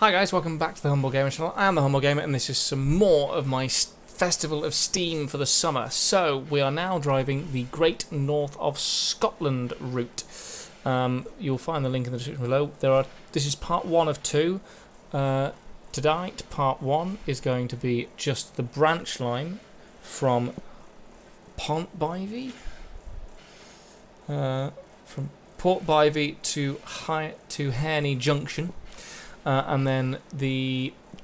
Hi guys, welcome back to the Humble Gamer channel. I'm the Humble Gamer and this is some more of my Festival of Steam for the summer. So, we are now driving the Great North of Scotland route. You'll find the link in the description below. This is part 1 of 2. Tonight, part 1 is going to be just the branch line from Portbivey to Hairney Junction. And then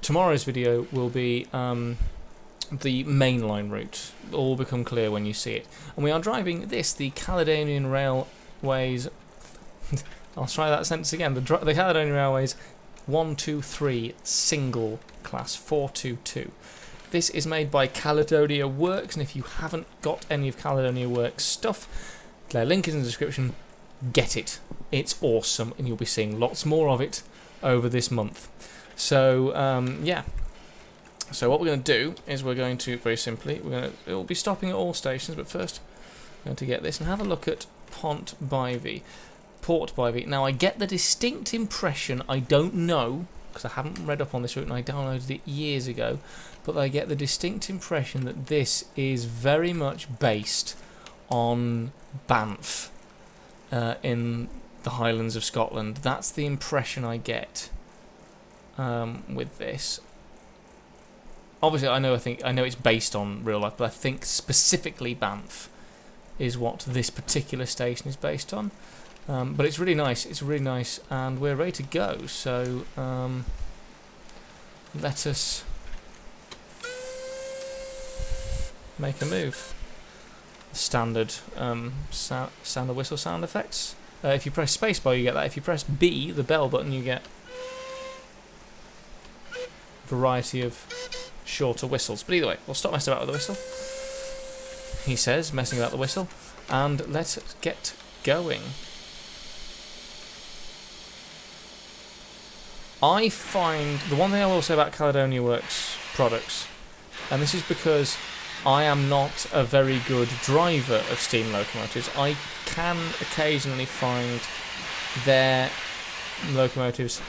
tomorrow's video will be the mainline route. It will all become clear when you see it. And we are driving the Caledonian Railways. I'll try that sentence again. The Caledonian Railways 123 single class 422. This is made by Caledonia Works, and if you haven't got any of Caledonia Works stuff, their link is in the description. Get it. It's awesome, and you'll be seeing lots more of it over this month. So yeah, so what we're going to do is we're going to, very simply, it will be stopping at all stations, but first we're going to get this and have a look at Portbivey. Now I get the distinct impression, I don't know because I haven't read up on this route and I downloaded it years ago, but I get the distinct impression that this is very much based on Banff in the Highlands of Scotland. That's the impression I get with this. Obviously, I know it's based on real life, but I think specifically Banff is what this particular station is based on. But it's really nice. It's really nice, and we're ready to go. So let us make a move. Standard standard whistle sound effects. If you press spacebar, you get that. If you press B, the bell button, you get a variety of shorter whistles. But either way, we'll stop messing about with the whistle. He says, messing about the whistle, and let's get going. I find the one thing I will say about Caledonia Works products, and this is because I am not a very good driver of steam locomotives. I can occasionally find their locomotives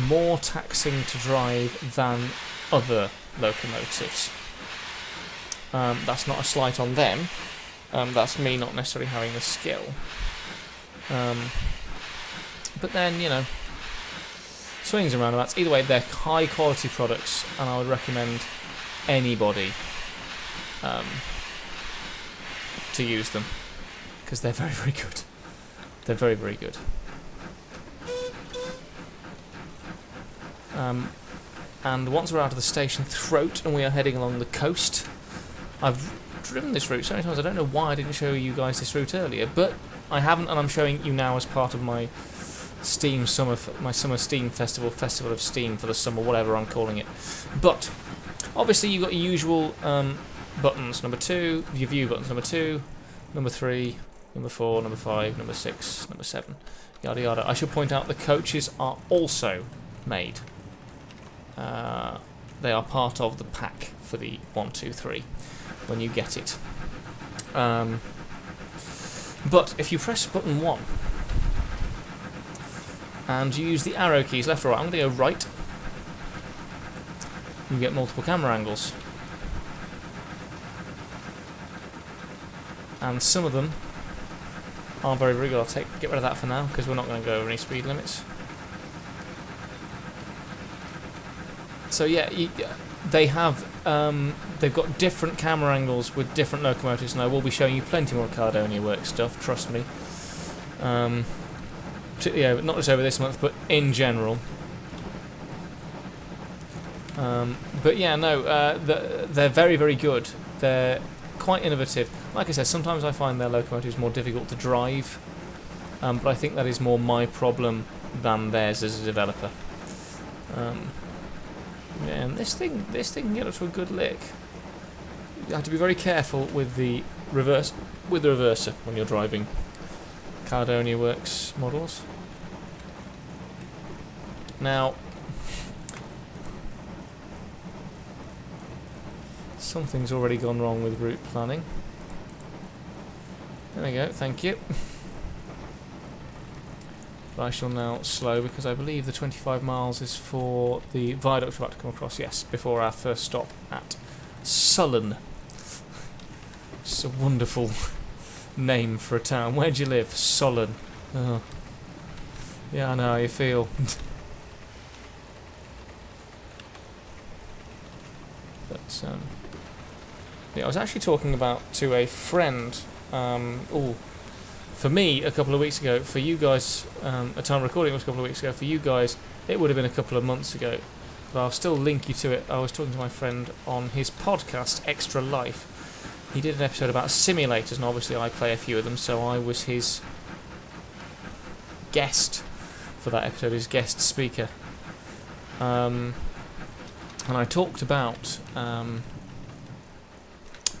more taxing to drive than other locomotives. That's not a slight on them. That's me not necessarily having the skill. But then, you know, swings and roundabouts. Either way, they're high quality products, and I would recommend anybody to use them, because they're very, very good. They're very, very good. And once we're out of the station throat and we are heading along the coast, I've driven this route so many times I don't know why I didn't show you guys this route earlier, but I haven't, and I'm showing you now as part of my summer Steam Festival of Steam for the summer, whatever I'm calling it. But obviously you've got your usual buttons, number 2, your view buttons, number 2, number 3, number 4, number 5, number 6, number 7, yada yada. I should point out the coaches are also made. They are part of the pack for the 1, 2, 3 when you get it. But if you press button 1 and you use the arrow keys, left or right, I'm going to go right. You get multiple camera angles. And some of them are very, very good. I'll get rid of that for now, because we're not going to go over any speed limits. So yeah, they've got different camera angles with different locomotives, and I will be showing you plenty more Caledonia Works stuff, trust me. Particularly not just over this month, but in general. But yeah, no, they're very, very good. They're quite innovative. Like I said, sometimes I find their locomotives more difficult to drive, but I think that is more my problem than theirs as a developer. Yeah, and this thing can get up to a good lick. You have to be very careful with the reverser when you're driving Caledonia Works models. Now, something's already gone wrong with route planning. There we go, thank you. But I shall now slow because I believe the 25 miles is for the viaduct we're about to come across, yes, before our first stop at Sullen. It's a wonderful name for a town. Where do you live? Sullen. Oh. Yeah, I know how you feel. But, yeah, I was actually talking to a friend, for me a couple of weeks ago, for you guys, a time recording was a couple of weeks ago, for you guys it would have been a couple of months ago, but I'll still link you to it. I was talking to my friend on his podcast, Extra Life. He did an episode about simulators, and obviously I play a few of them, so I was his guest for that episode, his guest speaker. And I talked about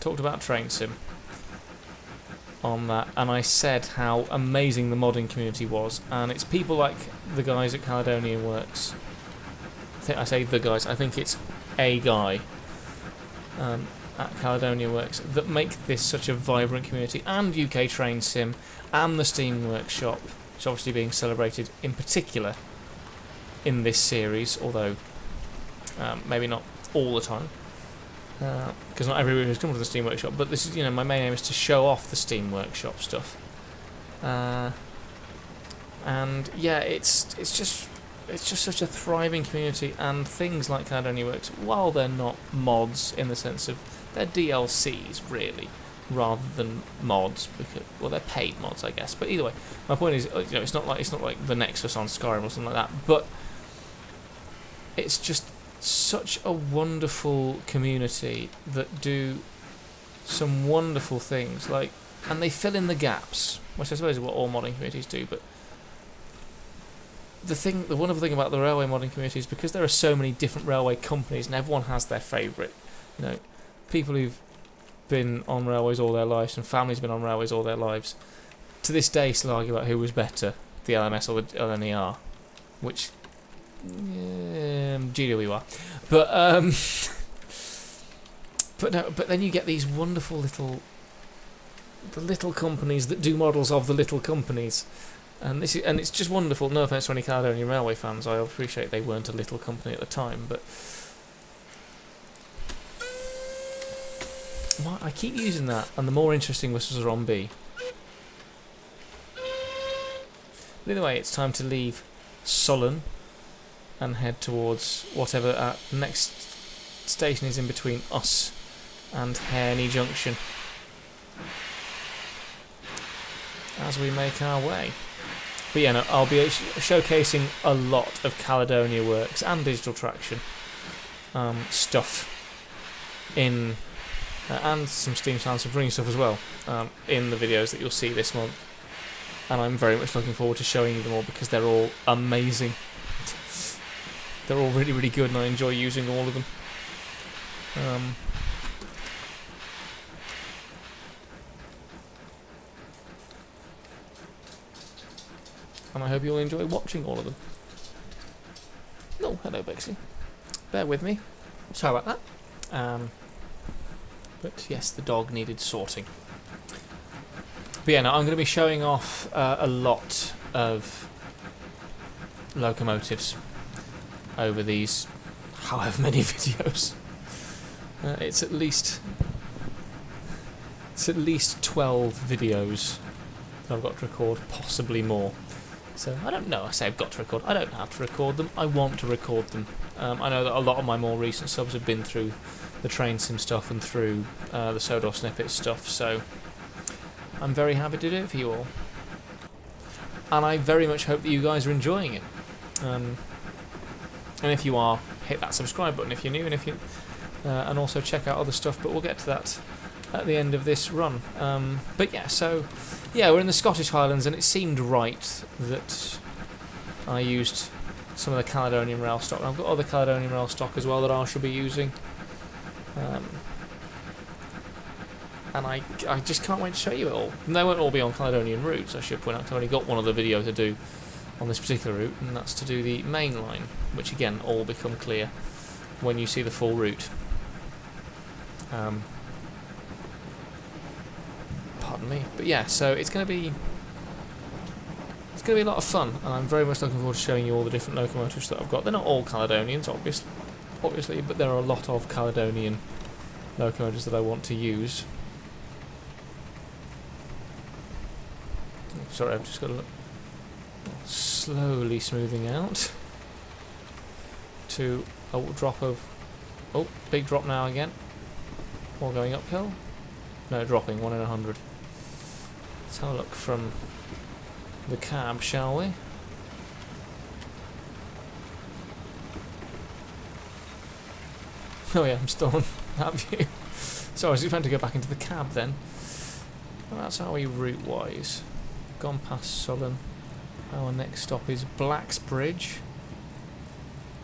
TrainSim on that, and I said how amazing the modding community was, and it's people like the guys at Caledonian Works. I say the guys, I think it's a guy at Caledonia Works that make this such a vibrant community, and UK TrainSim and the Steam Workshop, which is obviously being celebrated in particular in this series, although maybe not all the time, because not everybody has come to the Steam Workshop, but this is, my main aim is to show off the Steam Workshop stuff. And yeah, it's just such a thriving community, and things like Caledonia Works, while they're not mods in the sense of they're DLCs really, rather than mods, because, well, they're paid mods, I guess. But either way, my point is, it's not like the Nexus on Skyrim or something like that, but it's just such a wonderful community that do some wonderful things, and they fill in the gaps, which I suppose is what all modding communities do. But the wonderful thing about the railway modding community is because there are so many different railway companies, and everyone has their favourite. People who've been on railways all their lives, and families have been on railways all their lives, to this day still argue about who was better, the LMS or the LNER, which GWR, but then you get these wonderful little companies that do models of the little companies, and it's just wonderful. No offence to any Caledonian Railway fans, I appreciate they weren't a little company at the time, but I keep using that, and the more interesting whistles are on B. But either way, it's time to leave Sullen and head towards whatever our next station is in between us and Hairney Junction, as we make our way. But yeah, no, I'll be showcasing a lot of Caledonia Works and Digital Traction stuff in, and some Steam Sounds of Ring stuff as well, in the videos that you'll see this month. And I'm very much looking forward to showing you them all, because they're all amazing. They're all really, really good, and I enjoy using all of them. And I hope you'll enjoy watching all of them. Oh, hello, Bexley. Bear with me. Sorry about that. But yes, the dog needed sorting. But yeah, now I'm going to be showing off a lot of locomotives over these however many videos. It's at least 12 videos that I've got to record, possibly more. So I don't know. I say I've got to record. I don't have to record them. I want to record them. I know that a lot of my more recent subs have been through the TrainSim stuff and through the Sodor Snippet stuff, so I'm very happy to do it for you all. And I very much hope that you guys are enjoying it. And if you are, hit that subscribe button if you're new, and also check out other stuff, but we'll get to that at the end of this run. But yeah, so yeah, we're in the Scottish Highlands, and it seemed right that I used some of the Caledonian rail stock. And I've got other Caledonian rail stock as well that I shall be using. And I just can't wait to show you it all. And they won't all be on Caledonian routes, I should point out. I've only got one other video to do on this particular route, and that's to do the Mainline, which again all become clear when you see the full route. Pardon me, but yeah, so it's going to be going to be a lot of fun, and I'm very much looking forward to showing you all the different locomotives that I've got. They're not all Caledonians, obviously, but there are a lot of Caledonian locomotives that I want to use. Sorry, I've just got to look. Slowly smoothing out to a drop of... Oh, big drop now again. Or going uphill. No, dropping, 1 in 100. Let's have a look from the cab, shall we? Oh yeah, I'm still on that view. So I was planning to go back into the cab then. Well, that's how we route-wise. Gone past Sullen. Our next stop is Blacksbridge.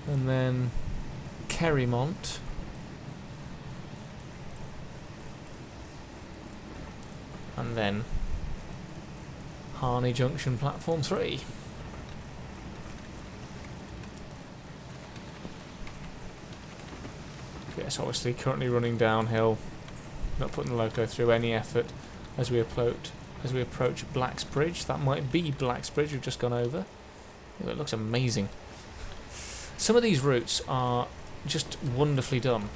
And then Kerrymont. And then Harney Junction, platform 3. Yes, obviously currently running downhill, not putting the loco through any effort as we approach Blacksbridge. That might be Blacksbridge we've just gone over. Oh, it looks amazing. Some of these routes are just wonderfully done.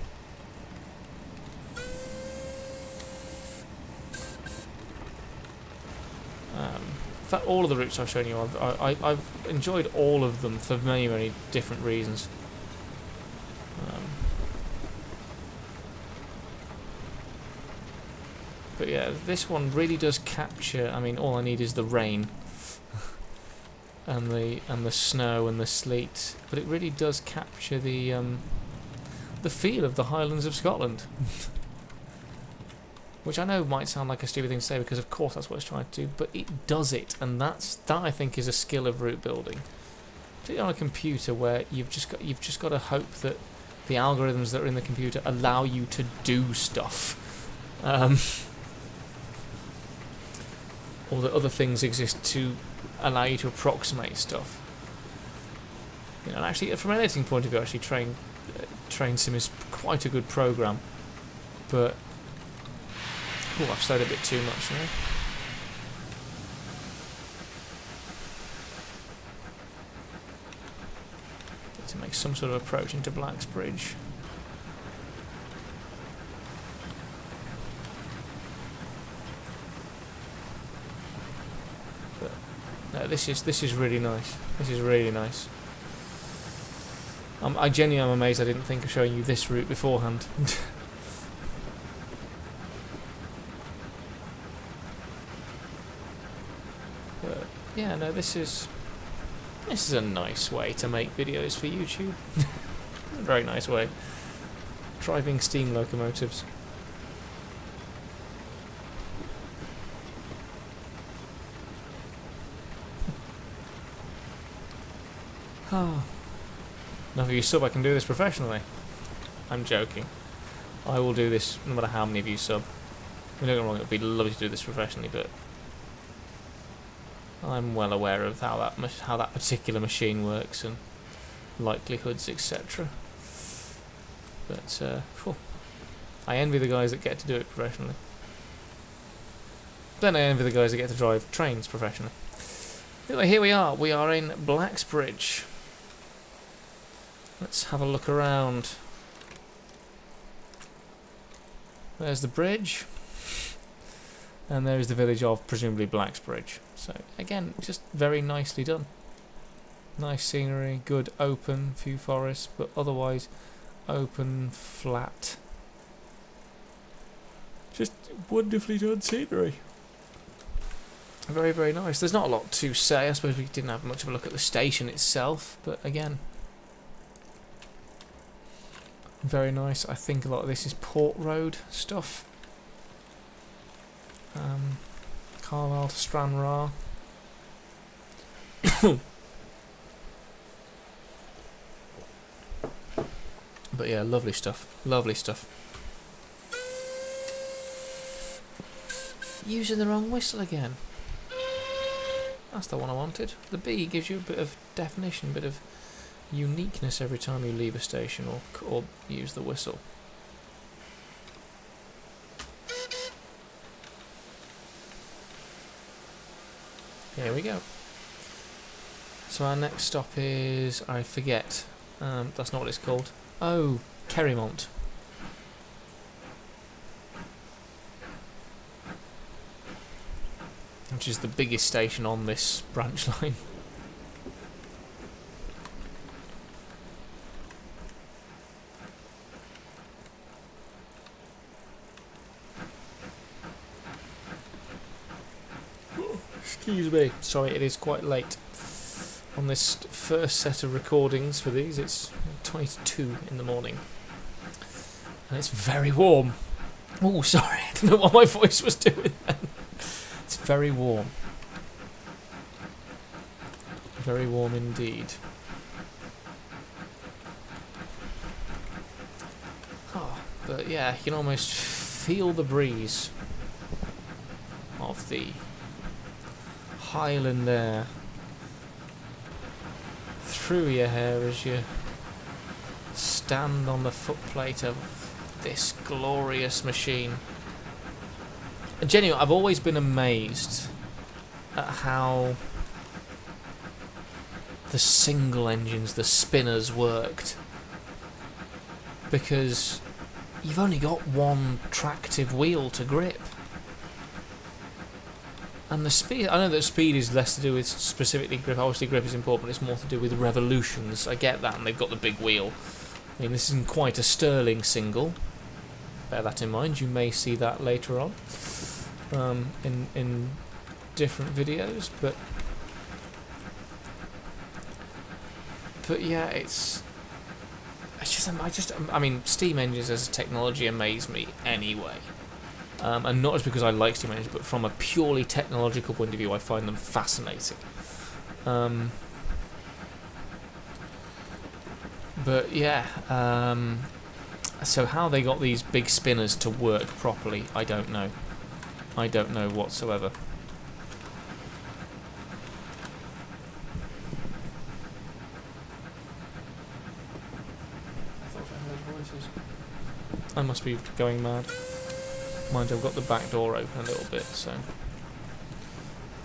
In fact, all of the routes I've shown you, I've enjoyed all of them for many, many different reasons. But yeah, this one really does capture. I mean, all I need is the rain and the snow and the sleet, but it really does capture the feel of the Highlands of Scotland. Which I know might sound like a stupid thing to say, because of course that's what it's trying to do, but it does it, and that I think is a skill of route building. Particularly on a computer, where you've just got to hope that the algorithms that are in the computer allow you to do stuff, or that other things exist to allow you to approximate stuff. You know, and actually, from an editing point of view, actually, TrainSim is quite a good program, but. Oh, I've slowed a bit too much now. Need to make some sort of approach into Blacksbridge. But no, this is really nice. This is really nice. I genuinely am amazed I didn't think of showing you this route beforehand. Yeah, no, this is a nice way to make videos for YouTube. A very nice way. Driving steam locomotives. Now if you sub, I can do this professionally. I'm joking. I will do this no matter how many of you sub. Don't get me wrong, it would be lovely to do this professionally, but I'm well aware of how that particular machine works and likelihoods, etc. But I envy the guys that get to do it professionally. Then I envy the guys that get to drive trains professionally. Anyway, here we are. We are in Blacksbridge. Let's have a look around. There's the bridge. And there is the village of, presumably, Blacksbridge. So, again, just very nicely done. Nice scenery, good open, few forests, but otherwise open, flat. Just wonderfully done scenery. Very, very nice. There's not a lot to say. I suppose we didn't have much of a look at the station itself, but again, very nice. I think a lot of this is Port Road stuff. Carlisle to Stranraer. But yeah, lovely stuff. Lovely stuff. Using the wrong whistle again. That's the one I wanted. The B gives you a bit of definition, a bit of uniqueness every time you leave a station or use the whistle. Here we go. So our next stop is, I forget, that's not what it's called. Oh, Kerrymont. Which is the biggest station on this branch line. Excuse me. Sorry, it is quite late on this first set of recordings for these. It's 22 in the morning. And it's very warm. Oh, sorry. I don't know what my voice was doing then. It's very warm. Very warm indeed. Oh, but yeah, you can almost feel the breeze of the Highland air through your hair as you stand on the footplate of this glorious machine. And genuinely, I've always been amazed at how the single engines, the spinners, worked, because you've only got one tractive wheel to grip. And the speed, I know that speed is less to do with specifically grip. Obviously grip is important, but it's more to do with revolutions. I get that, and they've got the big wheel. I mean, this isn't quite a Stirling single. Bear that in mind. You may see that later on in different videos, but yeah, I mean, steam engines as a technology amaze me anyway. And not just because I like steam engines, but from a purely technological point of view, I find them fascinating. But yeah, so how they got these big spinners to work properly, I don't know. I don't know whatsoever. I thought I heard voices. I must be going mad. Mind, I've got the back door open a little bit, so.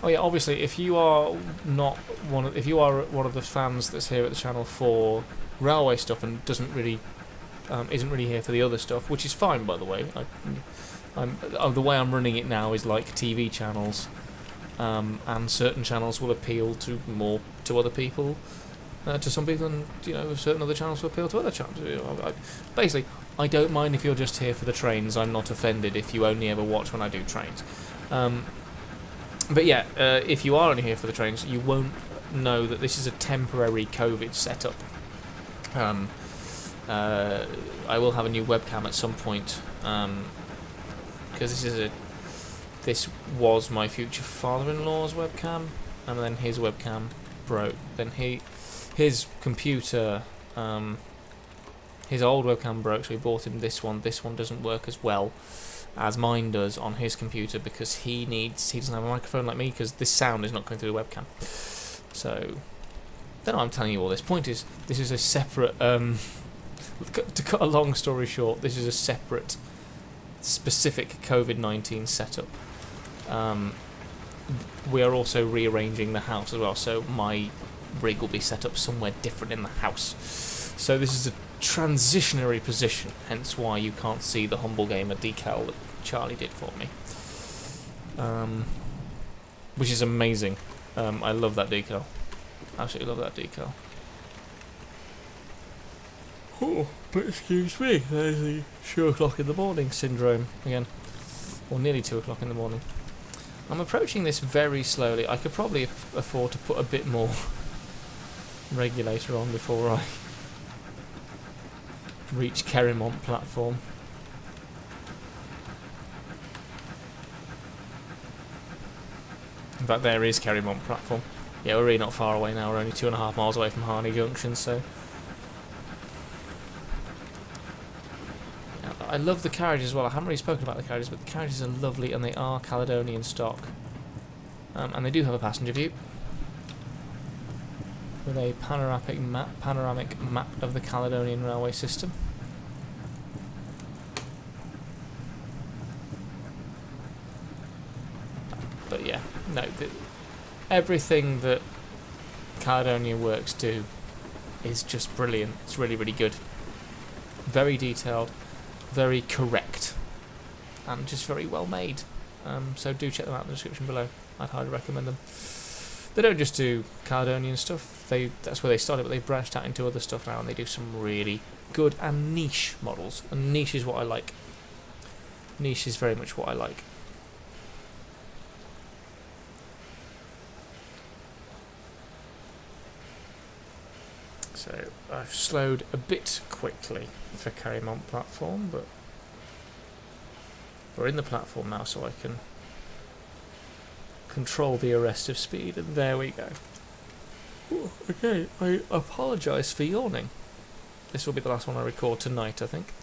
Oh yeah, obviously, if you are one of the fans that's here at the channel for railway stuff and isn't really here for the other stuff, which is fine, by the way. The way I'm running it now is like TV channels, and certain channels will appeal to other people, to some people, and certain other channels will appeal to other channels. Basically, I don't mind if you're just here for the trains. I'm not offended if you only ever watch when I do trains. But yeah, if you are only here for the trains, you won't know that this is a temporary COVID setup. I will have a new webcam at some point, because this was my future father-in-law's webcam, and then his webcam broke. Then his computer, his old webcam broke, so he bought him this one. This one doesn't work as well as mine does on his computer, because he doesn't have a microphone like me, because this sound is not coming through the webcam. So, don't know why I'm telling you all this. Point is, this is a separate, to cut a long story short, this is a separate, specific COVID-19 setup. We are also rearranging the house as well, so my rig will be set up somewhere different in the house. So this is a transitionary position, hence why you can't see the Humble Gamer decal that Charlie did for me. Which is amazing. I love that decal. Absolutely love that decal. Oh, but excuse me, there's the 2 o'clock in the morning syndrome again. Or nearly 2 o'clock in the morning. I'm approaching this very slowly. I could probably afford to put a bit more regulator on before I reach Kerrymont platform. In fact, there is Kerrymont platform. Yeah, we're really not far away now. We're only 2.5 miles away from Harney Junction, so. Yeah, I love the carriages as well. I haven't really spoken about the carriages, but the carriages are lovely, and they are Caledonian stock. And they do have a passenger view with a panoramic map of the Caledonian railway system. But yeah, no, everything that Caledonia Works do is just brilliant. It's really, really good. Very detailed, very correct, and just very well made. So do check them out in the description below. I'd highly recommend them. They don't just do Caledonian stuff. That's where they started, but they've branched out into other stuff now, and they do some really good and niche models. And niche is what I like. Niche is very much what I like. So I've slowed a bit quickly for Carrymont platform, but we're in the platform now, so I can control the arrest of speed, and there we go. Ooh, okay, I apologise for yawning. This will be the last one I record tonight, I think.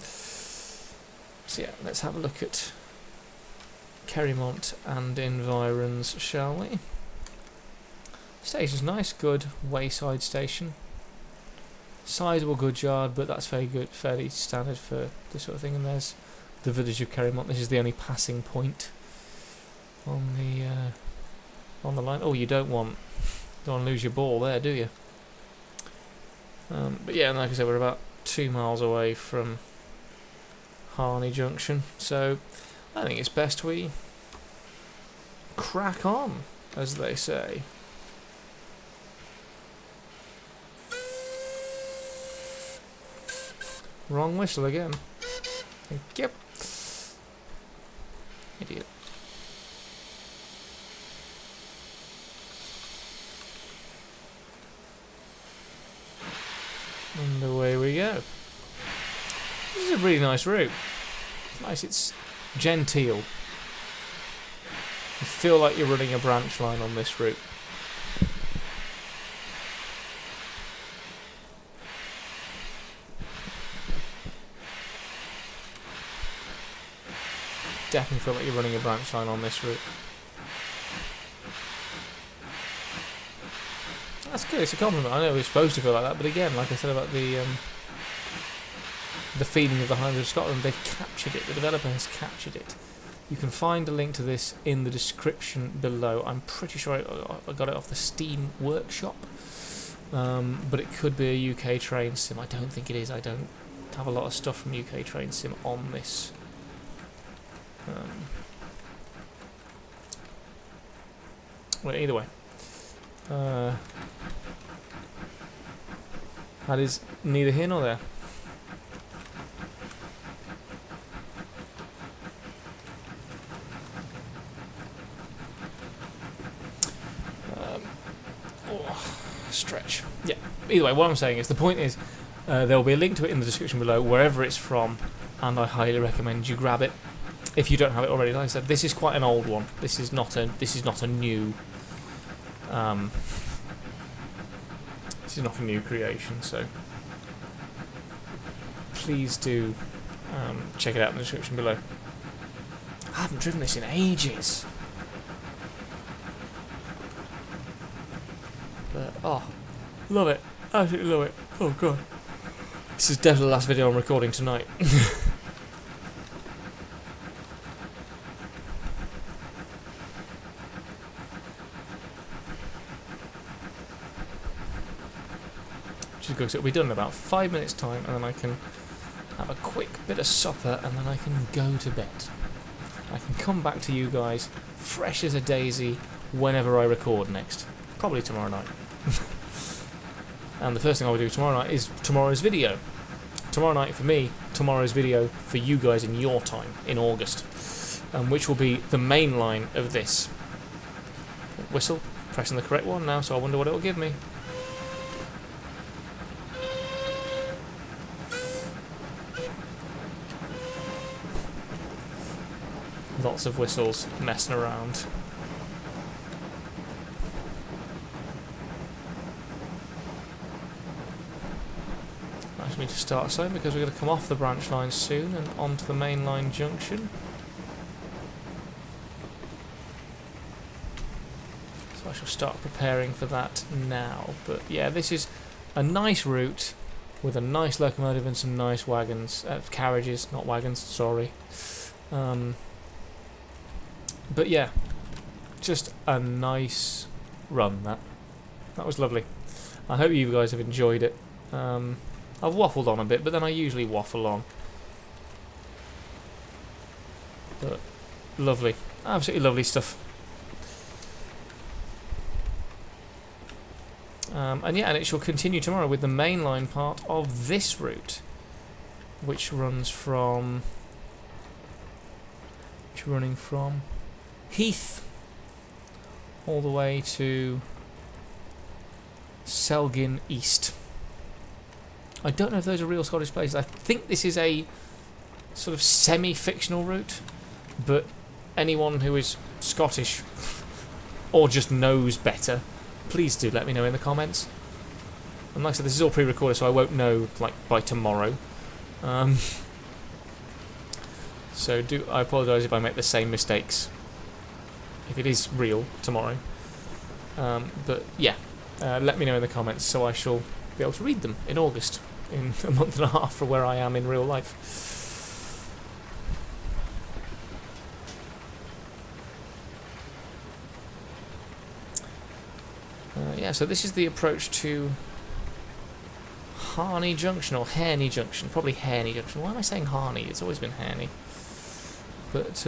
So yeah, let's have a look at Carrymont and environs, shall we? Station's nice, good wayside station. Sizable goods yard, but that's very good, fairly standard for this sort of thing. And there's the village of Carrymont. This is the only passing point on the line. Oh, you don't want to lose your ball there, do you? But yeah, and like I said, we're about 2 miles away from Harney Junction, so I think it's best we crack on, as they say. Wrong whistle again. Yep. Idiot. And away we go. This is a really nice route. It's nice, it's genteel. You feel like you're running a branch line on this route. Definitely feel like you're running a branch line on this route. That's good, it's a compliment. I know we're supposed to feel like that, but again, like I said about the feeling of the Highlands of Scotland, they've captured it. The developer has captured it. You can find a link to this in the description below. I'm pretty sure I got it off the Steam Workshop, but it could be a UK TrainSim. I don't think it is. I don't have a lot of stuff from UK TrainSim on this. Well, either way, that is neither here nor there. Stretch. Yeah. Either way, what I'm saying is the point is there will be a link to it in the description below, wherever it's from, and I highly recommend you grab it if you don't have it already. Like I said, this is quite an old one. This is not a new. This is not a new creation, so please do check it out in the description below. I haven't driven this in ages. But, oh, love it. Absolutely love it. Oh, God. This is definitely the last video I'm recording tonight. Which is good, so it'll be done in about 5 minutes' time, and then I can have a quick bit of supper, and then I can go to bed. I can come back to you guys fresh as a daisy whenever I record next. Probably tomorrow night. And the first thing I will do tomorrow night is tomorrow's video. Tomorrow night for me, tomorrow's video for you guys in your time, in August. Which will be the main line of this. Whistle, pressing the correct one now, so I wonder what it will give me. Lots of whistles messing around. Nice of me to start soon because we're going to come off the branch line soon and onto the mainline junction. So I shall start preparing for that now. But yeah, this is a nice route with a nice locomotive and some nice wagons, carriages, not wagons, sorry. But yeah, just a nice run, that was lovely. I hope you guys have enjoyed it. I've waffled on a bit, but then I usually waffle on. But lovely, absolutely lovely stuff. And yeah, and it shall continue tomorrow with the mainline part of this route, which runs from, running from Heath all the way to Selgin East. I don't know if those are real Scottish places. I think this is a sort of semi-fictional route, but anyone who is Scottish or just knows better, please do let me know in the comments. And like I said, this is all pre-recorded, so I won't know like by tomorrow. So I apologise if I make the same mistakes, if it is real, tomorrow. But yeah, let me know in the comments, so I shall be able to read them in August, in a month and a half from where I am in real life. Yeah, so this is the approach to Harney Junction, or Hairney Junction. Probably Hairney Junction. Why am I saying Harney? It's always been Hairney. But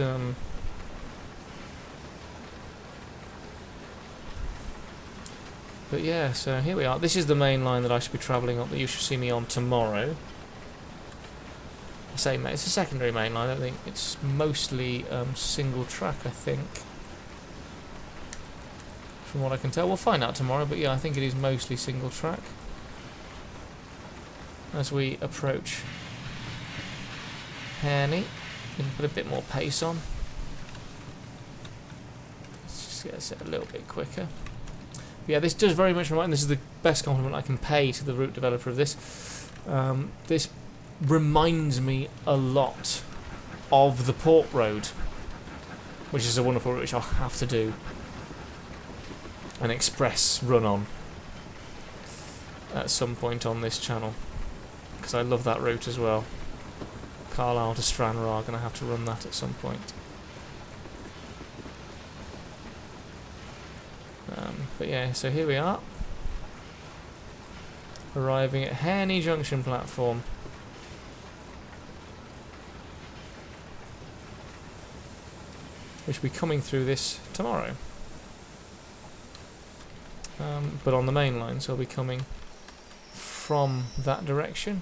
yeah, so here we are. This is the main line that I should be travelling on, that you should see me on tomorrow. I say it's a secondary main line. I don't think it's mostly single track, I think. From what I can tell. We'll find out tomorrow, but yeah, I think it is mostly single track. As we approach Hairney, we can put a bit more pace on. Let's just get this a little bit quicker. Yeah, this does very much remind, and this is the best compliment I can pay to the route developer of this. This reminds me a lot of the Port Road, which is a wonderful route which I'll have to do an express run on at some point on this channel, because I love that route as well. Carlisle to Stranraer, going to have to run that at some point. But yeah, so here we are, arriving at Hairney Junction platform. We should be coming through this tomorrow. But on the main line, so I'll be coming from that direction.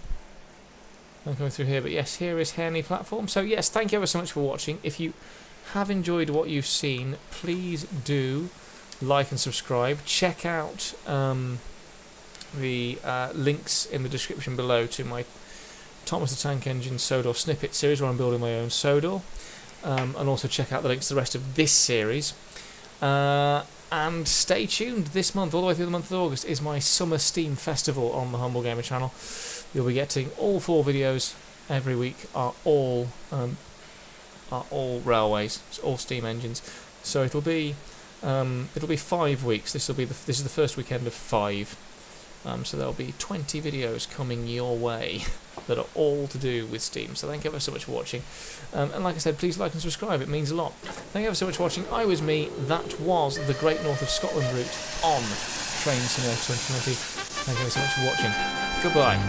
I'm coming through here, but yes, here is Hairney platform. So yes, thank you ever so much for watching. If you have enjoyed what you've seen, please do like and subscribe. Check out the links in the description below to my Thomas the Tank Engine Sodor snippet series, where I'm building my own Sodor, and also check out the links to the rest of this series. And stay tuned. This month, all the way through the month of August, is my Summer Steam Festival on the Humble Gamer channel. You'll be getting all 4 videos every week. Are all railways, all steam engines. So it'll be 5 weeks. This is the first weekend of 5. So there'll be 20 videos coming your way that are all to do with Steam. So thank you ever so much for watching. And like I said, please like and subscribe. It means a lot. Thank you ever so much for watching. I was me. That was the Great North of Scotland route on TrainSim 2020. Thank you ever so much for watching. Goodbye.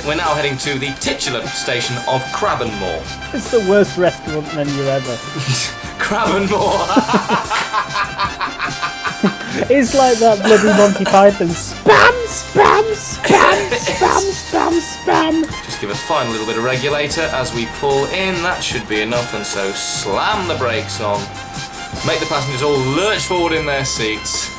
We're now heading to the titular station of Crabbenmore. It's the worst restaurant menu ever. Crabbenmore. It's like that bloody Monty Python. Spam, spam, spam, spam, spam, spam. Just give a final little bit of regulator as we pull in. That should be enough, and so slam the brakes on. Make the passengers all lurch forward in their seats.